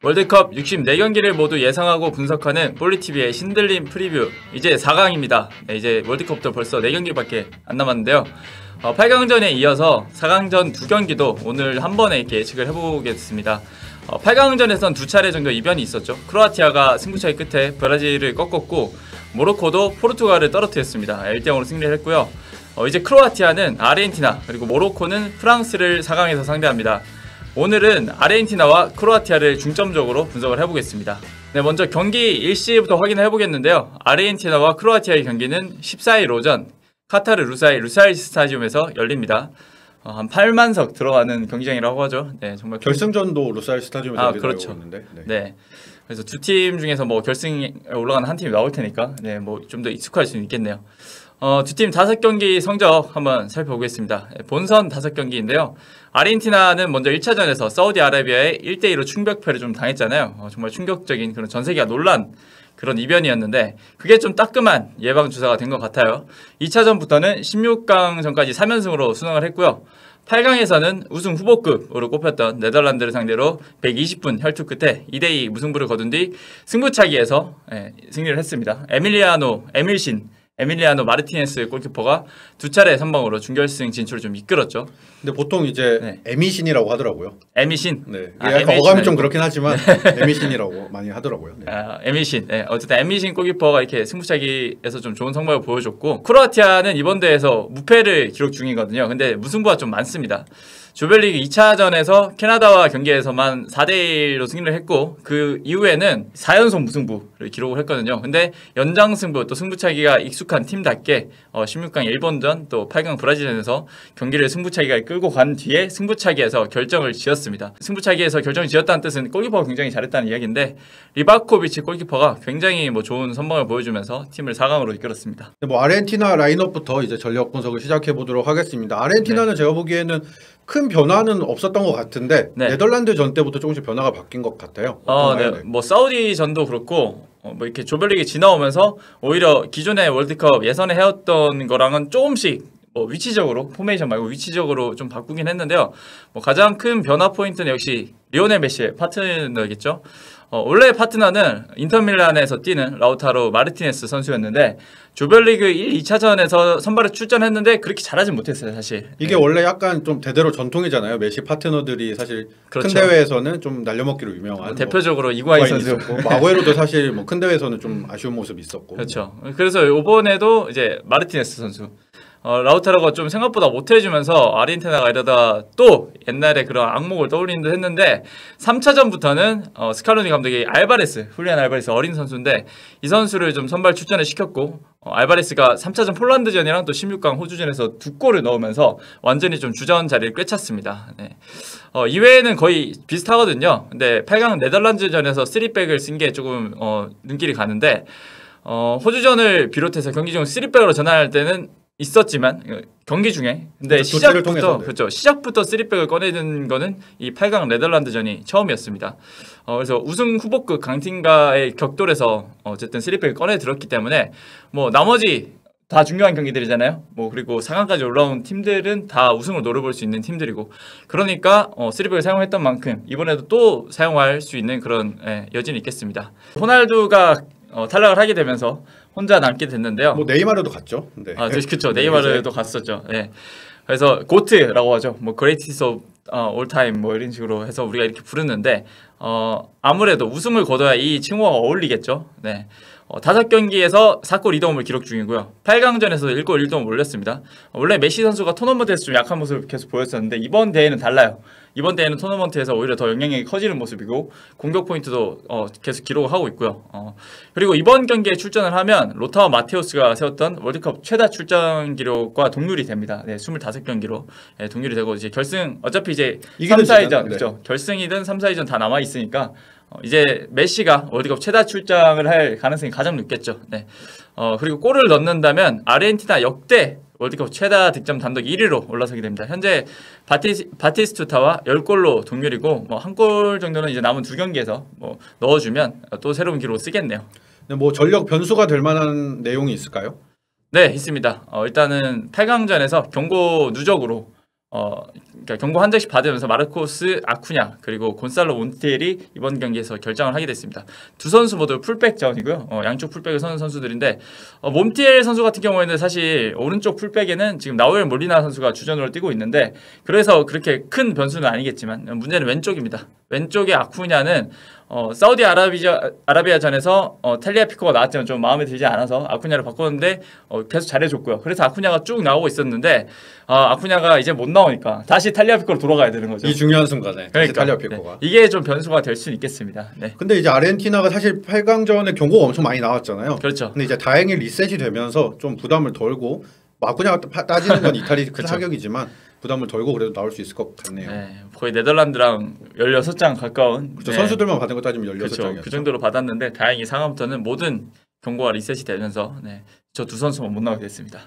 월드컵 64경기를 모두 예상하고 분석하는 볼리TV의 신들림 프리뷰. 이제 4강입니다. 네, 이제 월드컵도 벌써 4경기밖에 안 남았는데요. 8강전에 이어서 4강전 2경기도 오늘 한 번에 이렇게 예측을 해보겠습니다. 8강전에선 2차례 정도 이변이 있었죠. 크로아티아가 승부차기 끝에 브라질을 꺾었고, 모로코도 포르투갈을 떨어뜨렸습니다. 1대0으로 승리를 했고요. 이제 크로아티아는 아르헨티나, 그리고 모로코는 프랑스를 4강에서 상대합니다. 오늘은 아르헨티나와 크로아티아를 중점적으로 분석을 해보겠습니다. 네, 먼저 경기 일시부터 확인을 해보겠는데요. 아르헨티나와 크로아티아의 경기는 14일 오전 카타르 루사일 스타디움에서 열립니다. 한 8만석 들어가는 경기장이라고 하죠. 네, 정말 결승전도 루사일 스타디움에서 그렇죠. 있는데. 네. 그래서 두 팀 중에서 뭐 결승에 올라가는 한 팀이 나올 테니까 네, 뭐 좀 더 익숙할 수는 있겠네요. 두 팀 5경기 성적 한번 살펴보겠습니다. 본선 5경기인데요. 아르헨티나는 먼저 1차전에서 사우디아라비아에 1대2로 충격패를 좀 당했잖아요. 정말 충격적인 그런 전 세계가 놀란 그런 이변이었는데 그게 좀 따끔한 예방주사가 된 것 같아요. 2차전부터는 16강 전까지 3연승으로 순항을 했고요. 8강에서는 우승 후보급으로 꼽혔던 네덜란드를 상대로 120분 혈투 끝에 2대2 무승부를 거둔 뒤 승부차기에서 승리를 했습니다. 에밀리아노 마르티네스 골키퍼가 2차례 선방으로 준결승 진출을 좀 이끌었죠. 근데 보통 이제 에미신이라고 하더라고요. 에미신. 네. 약간 어감이 좀 그렇긴 하지만 에미신이라고 많이 하더라고요. 네. 에미신. 네. 어쨌든 에미신 골키퍼가 이렇게 승부차기에서 좀 좋은 성적을 보여줬고, 크로아티아는 이번 대회에서 무패를 기록 중이거든요. 근데 무승부가 좀 많습니다. 조별리그 2차전에서 캐나다와 경기에서만 4대1로 승리를 했고, 그 이후에는 4연속 무승부를 기록을 했거든요. 근데 연장승부 또 승부차기가 익숙한 팀답게 16강 일본전 또 8강 브라질전에서 경기를 승부차기가 끌고 간 뒤에 승부차기에서 결정을 지었습니다. 승부차기에서 결정을 지었다는 뜻은 골키퍼가 굉장히 잘했다는 이야기인데, 리바코비치 골키퍼가 굉장히 좋은 선방을 보여주면서 팀을 4강으로 이끌었습니다. 뭐 아르헨티나 라인업부터 이제 전력 분석을 시작해 보도록 하겠습니다. 아르헨티나는 제가 보기에는 큰 변화는 없었던 것 같은데 네덜란드 전 때부터 조금씩 변화가 바뀐 것 같아요. 네. 뭐 사우디 전도 그렇고 뭐 이렇게 조별리그 지나오면서 오히려 기존의 월드컵 예선에 해왔던 거랑은 조금씩 위치적으로 포메이션 말고 위치적으로 좀 바꾸긴 했는데요. 뭐 가장 큰 변화 포인트는 역시 리오넬 메시의 파트너겠죠. 원래 파트너는 인터밀란에서 뛰는 라우타로 마르티네스 선수였는데 조별리그 1, 2차전에서 선발에 출전했는데 그렇게 잘하진 못했어요, 사실. 이게 원래 약간 좀 대대로 전통이잖아요. 메시 파트너들이 사실 큰 대회에서는 좀 날려먹기로 유명한 대표적으로 이과인 선수 있었고, 마구에로도 사실 큰 대회에서는 좀 아쉬운 모습이 있었고. 그렇죠. 그래서 이번에도 이제 마르티네스 선수 라우타로가 좀 생각보다 못해주면서 아르헨티나가 이러다 또 옛날에 그런 악몽을 떠올리는 듯 했는데 3차전부터는 스칼로니 감독이 훌리안 알바레스 어린 선수인데 이 선수를 좀 선발 출전을 시켰고, 알바레스가 3차전 폴란드전이랑 또 16강 호주전에서 2골을 넣으면서 완전히 좀 주전 자리를 꿰찼습니다. 네. 이외에는 거의 비슷하거든요. 근데 8강 네덜란드전에서 3백을 쓴 게 조금 눈길이 가는데 호주전을 비롯해서 경기 중 3백으로 전환할 때는 있었지만 경기 중에 근데 시작부터 3백을 꺼내는 거는 이 8강 네덜란드전이 처음이었습니다. 그래서 우승 후보급 강팀과의 격돌에서 어쨌든 3백을 꺼내 들었기 때문에 뭐 나머지 다 중요한 경기들이잖아요. 뭐 그리고 4강까지 올라온 팀들은 다 우승을 노려볼 수 있는 팀들이고, 그러니까 3백을 사용했던 만큼 이번에도 또 사용할 수 있는 그런 여지는 있겠습니다. 호날두가 탈락을 하게 되면서 혼자 남게 됐는데요. 뭐 네이마르도 갔죠. 네. 그렇죠. 네이마르도 갔었죠. 네. 그래서 고트라고 하죠. 뭐 greatest of all time 뭐 이런 식으로 해서 우리가 이렇게 부르는데 아무래도 우승을 거둬야 이 칭호가 어울리겠죠. 네. 5경기에서 4골 2도움을 기록 중이고요. 8강전에서 1골 1도움 올렸습니다. 원래 메시 선수가 토너먼트에서 좀 약한 모습을 계속 보였었는데 이번 대회는 달라요. 이번 대회는 토너먼트에서 오히려 더 영향력이 커지는 모습이고 공격 포인트도 계속 기록을 하고 있고요. 그리고 이번 경기에 출전을 하면 로타오 마테우스가 세웠던 월드컵 최다 출전 기록과 동률이 됩니다. 네, 25경기로 동률이 되고 이제 결승 어차피 이제 3, 4위전 그렇죠. 결승이든 3, 4위전 다 남아 있으니까 이제 메시가 월드컵 최다 출장을 할 가능성이 가장 높겠죠. 네. 그리고 골을 넣는다면 아르헨티나 역대 월드컵 최다 득점 단독 1위로 올라서게 됩니다. 현재 바티스투타와 10골로 동률이고 뭐 한 골 정도는 이제 남은 2경기에서 뭐 넣어주면 또 새로운 기록을 쓰겠네요. 네, 뭐 전력 변수가 될 만한 내용이 있을까요? 네, 있습니다. 일단은 8강전에서 경고 누적으로 그러니까 경고 한 장씩 받으면서 마르코스 아쿠냐 그리고 곤살로 몬티엘이 이번 경기에서 결정을 하게 됐습니다. 두 선수 모두 풀백 자원이고요. 양쪽 풀백을 서는 선수들인데 몬티엘 선수 같은 경우에는 사실 오른쪽 풀백에는 지금 나우엘 몰리나 선수가 주전으로 뛰고 있는데 그래서 그렇게 큰 변수는 아니겠지만 문제는 왼쪽입니다. 왼쪽에 아쿠냐는 사우디 아라비아전에서 텔리아피코가 나왔지만 좀 마음에 들지 않아서 아쿠냐를 바꿨는데 계속 잘해줬고요. 그래서 아쿠냐가 쭉 나오고 있었는데 아쿠냐가 이제 못 나오니까 다시 텔리아피코로 돌아가야 되는 거죠. 이 중요한 순간에 그러니까, 텔리아피코가. 네. 이게 좀 변수가 될 수는 있겠습니다. 네. 근데 이제 아르헨티나가 사실 8강전에 경고가 엄청 많이 나왔잖아요. 그렇죠. 근데 이제 다행히 리셋이 되면서 좀 부담을 덜고 아쿠냐가 따지는 건 이탈이 큰 타격이지만 부담을 덜고 그래도 나올 수 있을 것 같네요. 네, 거의 네덜란드랑 16장 가까운 그렇죠. 선수들만 받은 거 따지면 16장이었죠. 그렇죠. 그 정도로 받았는데 다행히 상황부터는 모든 경고가 리셋이 되면서 저 두 선수만 못 나오게 됐습니다.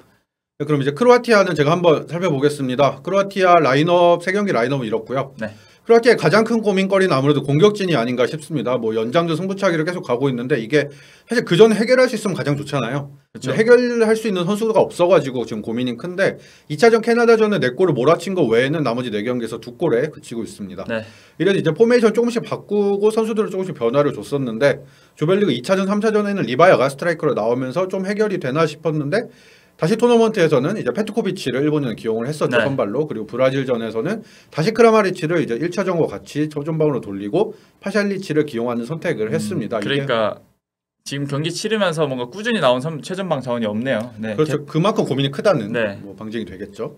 네, 그럼 이제 크로아티아는 제가 한번 살펴보겠습니다. 크로아티아 라인업 3경기 라인업은 이렇고요. 네. 크로아티아의 가장 큰 고민거리는 아무래도 공격진이 아닌가 싶습니다. 뭐 연장전 승부차기를 계속 가고 있는데 이게 사실 그 전에 해결할 수 있으면 가장 좋잖아요. 그렇죠. 해결할 수 있는 선수가 없어가지고 지금 고민이 큰데 2차전 캐나다전에 4골을 몰아친 거 외에는 나머지 4경기에서 2골에 그치고 있습니다. 네. 이래서 이제 포메이션 조금씩 바꾸고 선수들을 조금씩 변화를 줬었는데 조별리그 2차전 3차전에는 리바야가 스트라이커로 나오면서 좀 해결이 되나 싶었는데 다시 토너먼트에서는 이제 페트코비치를 일본은 기용을 했었죠. 네. 선발로. 그리고 브라질전에서는 다시 크라마리치를 이제 1차전과 같이 초전방으로 돌리고 파샬리치를 기용하는 선택을 했습니다. 그러니까 지금 경기 치르면서 뭔가 꾸준히 나온 최전방 자원이 없네요. 네. 그렇죠. 그만큼 고민이 크다는 네. 뭐 방증이 되겠죠.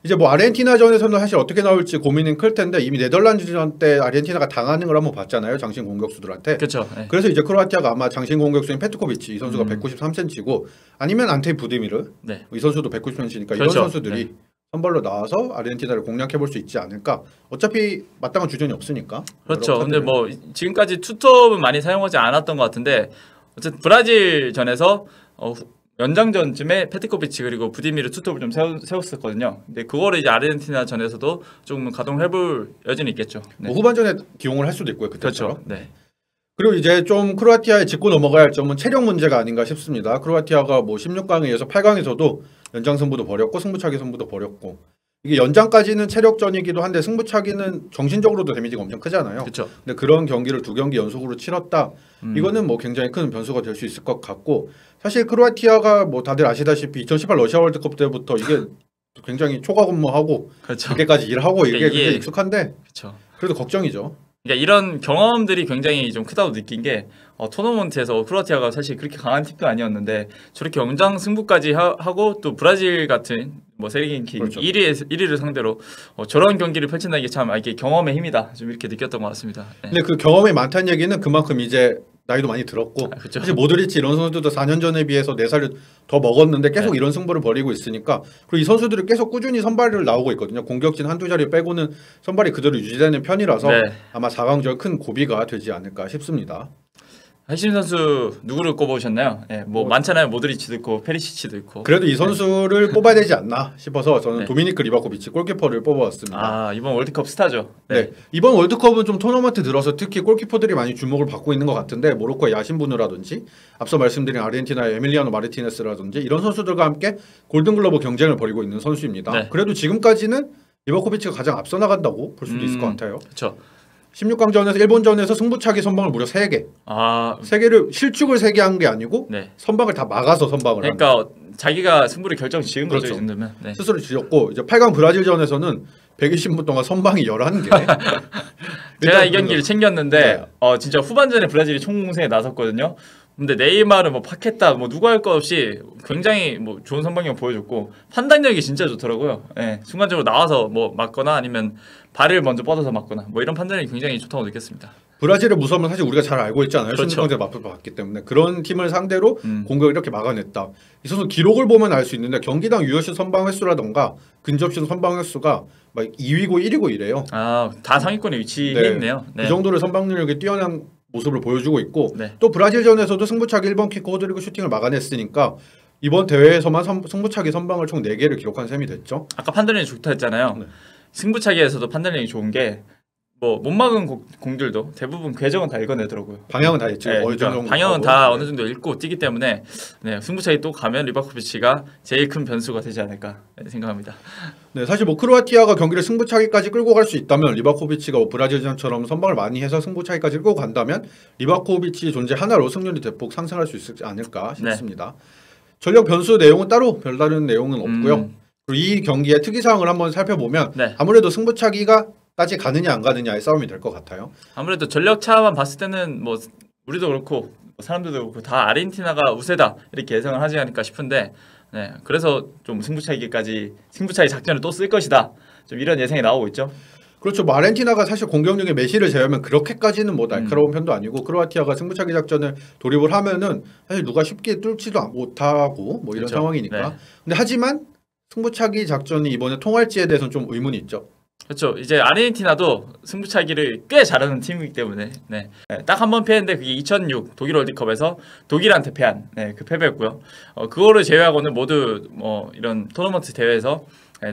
이제 뭐 아르헨티나전에서는 사실 어떻게 나올지 고민은 클 텐데 이미 네덜란드전 때 아르헨티나가 당하는 걸 한번 봤잖아요. 장신 공격수들한테. 그렇죠. 네. 그래서 이제 크로아티아가 아마 장신 공격수인 페트코비치 이 선수가 193cm고 아니면 안테이 부디미르 네. 이 선수도 190cm니까 그렇죠. 이런 선수들이 선발로 나와서 아르헨티나를 공략해 볼 수 있지 않을까. 어차피 마땅한 주전이 없으니까. 그렇죠. 근데 뭐 지금까지 투톱은 많이 사용하지 않았던 것 같은데 어쨌든 브라질전에서 연장전쯤에 페트코비치 그리고 부디미르 투톱을 좀 세웠었거든요. 근데 그거를 이제 아르헨티나 전에서도 조금 가동해볼 여지는 있겠죠. 네. 뭐 후반전에 기용을 할 수도 있고요. 그때처럼. 그렇죠. 네. 그리고 이제 좀 크로아티아에 짚고 넘어가야 할 점은 체력 문제가 아닌가 싶습니다. 크로아티아가 뭐 16강에 이어서 8강에서도 연장 승부도 벌였고 승부차기 승부도 벌였고 이게 연장까지는 체력전이기도 한데 승부차기는 정신적으로도 데미지가 엄청 크잖아요. 그렇죠. 근데 그런 경기를 2경기 연속으로 치렀다. 이거는 뭐 굉장히 큰 변수가 될 수 있을 것 같고 사실 크로아티아가 뭐 다들 아시다시피 2018 러시아 월드컵 때부터 이게 굉장히 초과 근무하고 그렇죠. 늦게까지 일하고 이게 그러니까 굉장히 익숙한데 그렇죠. 그래도 걱정이죠. 그러니까 이런 경험들이 굉장히 좀 크다고 느낀 게 토너먼트에서 크로아티아가 사실 그렇게 강한 팀도 아니었는데 저렇게 연장 승부까지 하고 또 브라질 같은 뭐 세리겐키 그렇죠. 1위를 상대로 저런 경기를 펼친다는 게 참 이게 경험의 힘이다 좀 이렇게 느꼈던 것 같습니다. 네. 근데 그 경험이 많다는 얘기는 그만큼 이제 나이도 많이 들었고 그렇죠. 사실 모드리치 이런 선수들도 4년 전에 비해서 4살을 더 먹었는데 계속 네. 이런 승부를 벌이고 있으니까 그리고 이 선수들이 계속 꾸준히 선발을 나오고 있거든요. 공격진 한두 자리 빼고는 선발이 그대로 유지되는 편이라서 네. 아마 4강전 큰 고비가 되지 않을까 싶습니다. 하시민 선수 누구를 꼽아오셨나요? 네, 뭐 많잖아요. 모드리치도 있고 페리시치도 있고. 그래도 이 선수를 뽑아야 되지 않나 싶어서 저는 네. 도미니크 리바코비치 골키퍼를 뽑아왔습니다. 아 이번 월드컵 스타죠. 네. 이번 월드컵은 좀 토너먼트 들어서 특히 골키퍼들이 많이 주목을 받고 있는 것 같은데 모로코의 야신부누라든지 앞서 말씀드린 아르헨티나의 에밀리아노 마르티네스라든지 이런 선수들과 함께 골든글러브 경쟁을 벌이고 있는 선수입니다. 네. 그래도 지금까지는 리바코비치가 가장 앞서 나간다고 볼 수도 있을 것 같아요. 그렇죠. 16강전에서 일본전에서 승부차기 선방을 무려 3개. 아 3개를 실축을 3개 한 게 아니고 네. 선방을 다 막아서 선방을 한 그러니까 자기가 승부를 결정 지은 거죠. 그렇죠. 이 정도면. 네. 스스로 지었고 이제 8강 브라질전에서는 120분 동안 선방이 11개. 제가 이 경기를 챙겼는데 네. 진짜 후반전에 브라질이 총공세에 나섰거든요. 근데 네이마르 뭐 파케타 뭐 누구 할 것 없이 굉장히 뭐 좋은 선방력 보여줬고 판단력이 진짜 좋더라고요. 예, 순간적으로 나와서 뭐 맞거나 아니면 발을 먼저 뻗어서 맞거나 뭐 이런 판단력이 굉장히 좋다고 느꼈습니다. 브라질의 무서움은 사실 우리가 잘 알고 있잖아요. 그렇죠. 신승관제 맞불 봤기 때문에 그런 팀을 상대로 공격을 이렇게 막아냈다. 이 선수 기록을 보면 알 수 있는데 경기당 유효슛 선방 횟수라던가 근접슛 선방 횟수가 막 2위고 1위고 이래요. 다 상위권에 위치해 네. 있네요. 네. 그 정도로 선방 능력이 뛰어난 모습을 보여주고 있고 네. 또 브라질전에서도 승부차기 1번 킥 호드리고 슈팅을 막아냈으니까 이번 대회에서만 승부차기 선방을 총 4개를 기록한 셈이 됐죠. 아까 판단력이 좋다 했잖아요. 네. 승부차기에서도 판단력이 좋은 게 뭐 못 막은 공들도 대부분 궤적은 다 읽어내더라고요. 방향은 다 있죠. 네, 어느 그러니까 정도 방향은 하고. 다 네. 어느 정도 읽고 뛰기 때문에 네, 승부차기 또 가면 리바코비치가 제일 큰 변수가 되지 않을까 생각합니다. 네, 사실 뭐 크로아티아가 경기를 승부차기까지 끌고 갈 수 있다면 리바코비치가 뭐 브라질전처럼 선방을 많이 해서 승부차기까지 끌고 간다면 리바코비치 존재 하나로 승률이 대폭 상승할 수 있지 않을까 싶습니다. 전력 변수 내용은 따로 별다른 내용은 없고요. 그리고 이 경기의 특이사항을 한번 살펴보면 네. 아무래도 승부차기가까지 가느냐 안 가느냐의 싸움이 될 것 같아요. 아무래도 전력 차만 봤을 때는 뭐 우리도 그렇고 사람들도 그렇고 다 아르헨티나가 우세다 이렇게 예상을 하지 않을까 싶은데 네, 그래서 좀 승부차기 작전을 또 쓸 것이다. 좀 이런 예상이 나오고 있죠. 그렇죠. 뭐 아르헨티나가 사실 공격력에 메시를 제외하면 그렇게까지는 뭐 날카로운 편도 아니고 크로아티아가 승부차기 작전을 돌입을 하면은 사실 누가 쉽게 뚫지도 못하고 뭐 이런 그렇죠. 상황이니까. 네. 근데 하지만 승부차기 작전이 이번에 통할지에 대해서는 좀 의문이 있죠. 그렇죠. 이제 아르헨티나도 승부차기를 꽤 잘하는 팀이기 때문에 네. 딱 한 번 패했는데 그게 2006 독일 월드컵에서 독일한테 패한 그 패배였고요. 그거를 제외하고는 모두 뭐 이런 토너먼트 대회에서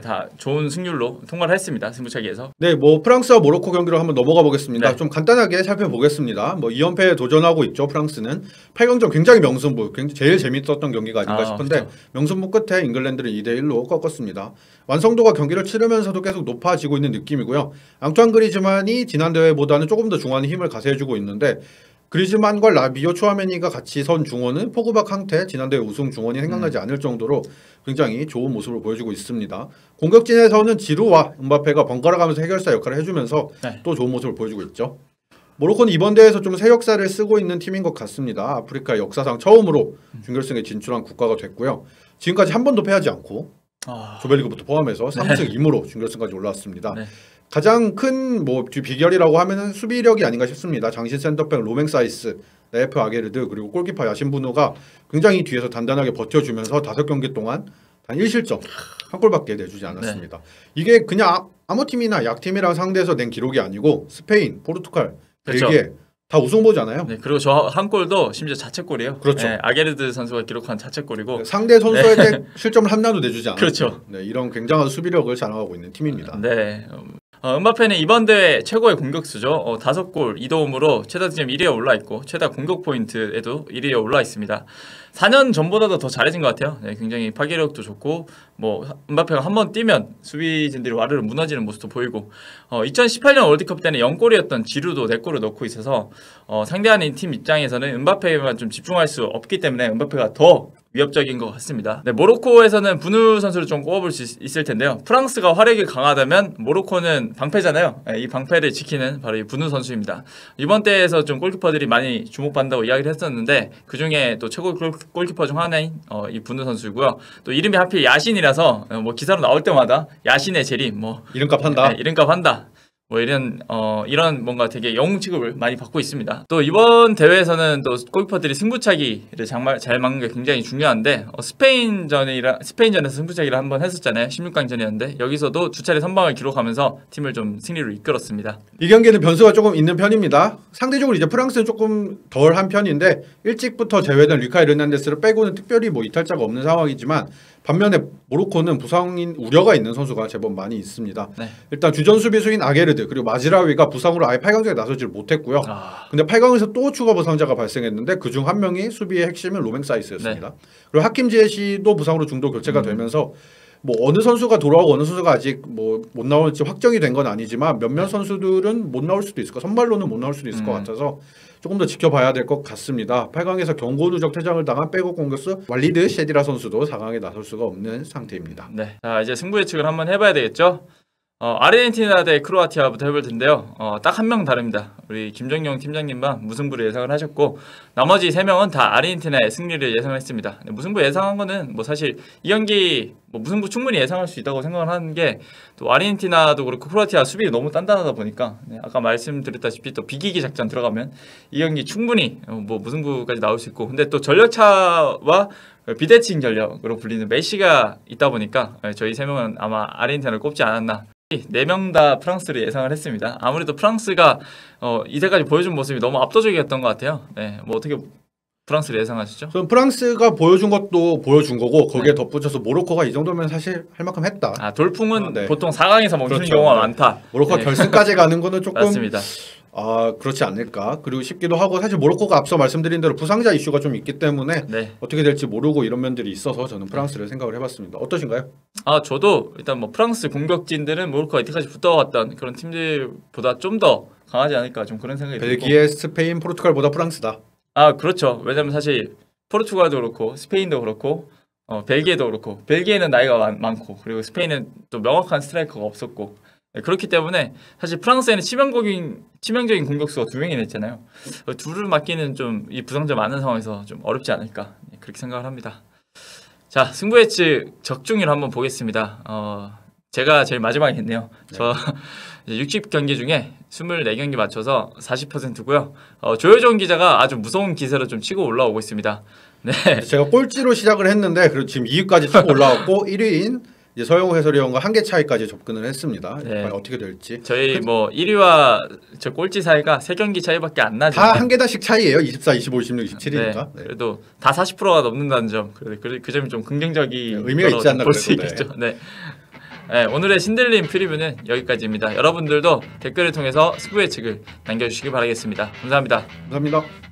다 좋은 승률로 통과를 했습니다. 승부차기에서. 네, 뭐 프랑스와 모로코 경기로 한번 넘어가 보겠습니다. 네. 좀 간단하게 살펴보겠습니다. 뭐 2연패에 도전하고 있죠. 프랑스는 8강전 굉장히 명승부, 제일 재밌었던 경기가 아닌가 싶은데 그렇죠. 명승부 끝에 잉글랜드를 2대1로 꺾었습니다. 완성도가 경기를 치르면서도 계속 높아지고 있는 느낌이고요. 앙투안 그리즈만이 지난 대회보다는 조금 더 중앙에 힘을 가세해주고 있는데 그리즈만과 라비오, 추아메니가 같이 선 중원은 포그바, 캉테, 지난대회 우승 중원이 생각나지 않을 정도로 굉장히 좋은 모습을 보여주고 있습니다. 공격진에서는 지루와 음바페가 번갈아가면서 해결사 역할을 해주면서 네. 또 좋은 모습을 보여주고 있죠. 모로코는 이번 대회에서 좀 새 역사를 쓰고 있는 팀인 것 같습니다. 아프리카 역사상 처음으로 준결승에 진출한 국가가 됐고요. 지금까지 한 번도 패하지 않고 조별리그부터 포함해서 3승 2무로 준결승까지 올라왔습니다. 네. 가장 큰 뭐 비결이라고 하면은 수비력이 아닌가 싶습니다. 장신 센터백 로맹 사이스, 네프 아게르드 그리고 골키퍼 야신 부누가 굉장히 뒤에서 단단하게 버텨주면서 5경기 동안 단 1실점 한 골밖에 내주지 않았습니다. 이게 그냥 아무 팀이나 약팀이랑 상대해서 낸 기록이 아니고 스페인, 포르투갈, 그렇죠. 벨기에 다 우승보잖아요. 네, 그리고 저 한 골도 심지어 자책골이에요. 그렇죠. 네, 아게르드 선수가 기록한 자책골이고. 상대 선수에게 실점을 하나도 내주지 않았죠. 그렇죠. 네, 이런 굉장한 수비력을 자랑하고 있는 팀입니다. 네. 음바페는 이번 대회 최고의 공격수죠. 5골 2도움으로 최다 득점 1위에 올라 있고 최다 공격 포인트에도 1위에 올라 있습니다. 4년 전보다도 더 잘해진 것 같아요. 네, 굉장히 파괴력도 좋고 뭐 음바페가 한번 뛰면 수비진들이 와르르 무너지는 모습도 보이고 2018년 월드컵 때는 0골이었던 지루도 4골을 넣고 있어서 상대하는 팀 입장에서는 음바페만 좀 집중할 수 없기 때문에 음바페가 더 위협적인 것 같습니다. 네, 모로코에서는 분우 선수를 좀 꼽아볼 수 있을 텐데요. 프랑스가 화력이 강하다면 모로코는 방패잖아요. 네, 이 방패를 지키는 바로 이 분우 선수입니다. 이번 대회에서 좀 골키퍼들이 많이 주목받는다고 이야기를 했었는데 그 중에 또 최고 골키퍼 중 하나인 이 분우 선수고요. 또 이름이 하필 야신이라서 뭐 기사로 나올 때마다 야신의 재림, 뭐 이름값 한다. 네, 이름값 한다. 뭐 이런 뭔가 되게 영웅 취급을 많이 받고 있습니다. 또 이번 대회에서는 또 골키퍼들이 승부차기를 정말 잘 막는 게 굉장히 중요한데 스페인전에서 승부차기를 한번 했었잖아요. 16강전이었는데 여기서도 2차례 선방을 기록하면서 팀을 좀 승리로 이끌었습니다. 이 경기는 변수가 조금 있는 편입니다. 상대적으로 이제 프랑스는 조금 덜한 편인데 일찍부터 제외된 리카 에르난데스를 빼고는 특별히 뭐 이탈자가 없는 상황이지만 반면에 모로코는 부상인 우려가 있는 선수가 제법 많이 있습니다. 네. 일단 주전 수비수인 아게르드 그리고 마즈라위가 부상으로 아예 8강전에 나서질 못했고요. 근데 8강에서 또 추가 부상자가 발생했는데 그중 한 명이 수비의 핵심은 로맹 사이스였습니다. 그리고 하킴 지에시도 부상으로 중도 교체가 되면서 뭐 어느 선수가 돌아오고 어느 선수가 아직 뭐 못 나올지 확정이 된 건 아니지만 몇몇 선수들은 못 나올 수도 있을 거 선발로는 못 나올 수도 있을 것 같아서 조금 더 지켜봐야 될 것 같습니다. 8강에서 경고 누적 퇴장을 당한 백업 공격수 왈리드 셰디라 선수도 4강에 나설 수가 없는 상태입니다. 네, 자 이제 승부 예측을 한번 해봐야 되겠죠. 아르헨티나 대 크로아티아부터 해볼 텐데요. 딱 한 명 다릅니다. 우리 김정용 팀장님만 무승부를 예상을 하셨고 나머지 3명은 다 아르헨티나의 승리를 예상했습니다. 무승부 예상한 거는 뭐 사실 이 경기 뭐 무승부 충분히 예상할 수 있다고 생각을 하는 게 또 아르헨티나도 그렇고 크로아티아 수비가 너무 단단하다 보니까 아까 말씀드렸다시피 또 비기기 작전 들어가면 이 경기 충분히 뭐 무승부까지 나올 수 있고 근데 또 전력차와 비대칭 전력으로 불리는 메시가 있다 보니까 저희 3명은 아마 아르헨티나를 꼽지 않았나. 4명 다 프랑스를 예상을 했습니다. 아무래도 프랑스가 이때까지 보여준 모습이 너무 압도적이었던 것 같아요. 네, 뭐 어떻게 프랑스를 예상하시죠? 저는 프랑스가 보여준 것도 보여준 거고 거기에 덧붙여서 모로코가 이 정도면 사실 할 만큼 했다. 아 돌풍은 아, 네. 보통 4강에서 멈추는 그렇죠. 경우가 네. 많다. 모로코가 네. 결승까지 가는 거는 조금 맞습니다. 그렇지 않을까. 그리고 싶기도 하고 사실 모로코가 앞서 말씀드린 대로 부상자 이슈가 좀 있기 때문에 네. 어떻게 될지 모르고 이런 면들이 있어서 저는 프랑스를 생각을 해봤습니다. 어떠신가요? 아 저도 일단 뭐 프랑스 공격진들은 모로코가 이때까지 붙어왔던 그런 팀들보다 좀 더 강하지 않을까 좀 그런 생각이 들고. 벨기에, 스페인, 포르투갈보다 프랑스다. 아 그렇죠. 왜냐면 사실 포르투갈도 그렇고 스페인도 그렇고 벨기에도 그렇고 벨기에는 나이가 많고 그리고 스페인은 또 명확한 스트라이커가 없었고 네, 그렇기 때문에 사실 프랑스에는 치명적인 공격수가 2명이나 있잖아요. 둘을 맡기는 좀 이 부상자 많은 상황에서 좀 어렵지 않을까 네, 그렇게 생각을 합니다. 자 승부 예측 적중률 한번 보겠습니다. 제가 제일 마지막에 했네요. 저 60경기 중에 24경기 맞춰서 40%고요. 조효정 기자가 아주 무서운 기세로 좀 치고 올라오고 있습니다. 네. 제가 꼴찌로 시작을 했는데 그리고 지금 2위까지 쭉 올라왔고 1위인 이제 서영우 해설위원과 한 개 차이까지 접근을 했습니다. 네. 과연 어떻게 될지. 저희 뭐 1위와 저 꼴찌 사이가 3경기 차이밖에 안 나죠. 다 한 개다씩 차이예요. 24, 25, 26, 27이니까. 네. 그래도 다 40%가 넘는다는 점. 그 점이 좀 긍정적인 네, 의미가 있지 않나 볼수 그래도, 있겠죠. 네. 네, 오늘의 신들림 프리뷰는 여기까지입니다. 여러분들도 댓글을 통해서 승부 예측을 남겨주시기 바라겠습니다. 감사합니다. 감사합니다.